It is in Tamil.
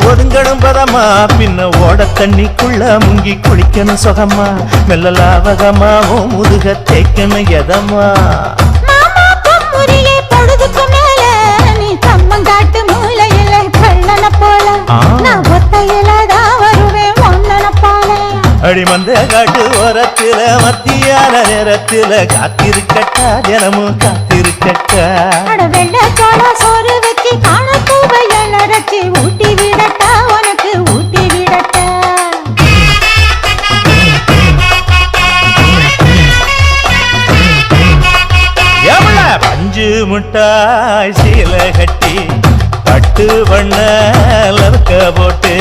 ஒதுங்கணும் பதமா பின்ன ஓட தண்ணிக்குள்ள முங்கி குளிக்கணும் சுகமா மெல்ல லாவகமாவோ முதுக தேய்க்கணும் எதமா பொழுதுக்கு மேல நீ கம்மங்காட்டு மூலையில கள்ளன போல நான் ஒத்தையிலதான் வருவேன் ஒன்னன போல அடிமந்த காட்டு ஓரத்தில மத்தியான நேரத்தில காத்திருக்கட்டா தினமும் காத்திருக்கட்டா வெள்ள சோள சோறு வச்சு காண பூவையல் அரைச்சி ஊட்டி விடட்டா உனக்கு ஊட்டி விடட்டா பஞ்சு முட்டாய் சீல கட்டி பட்டு வண்ண லர்க்க போட்டு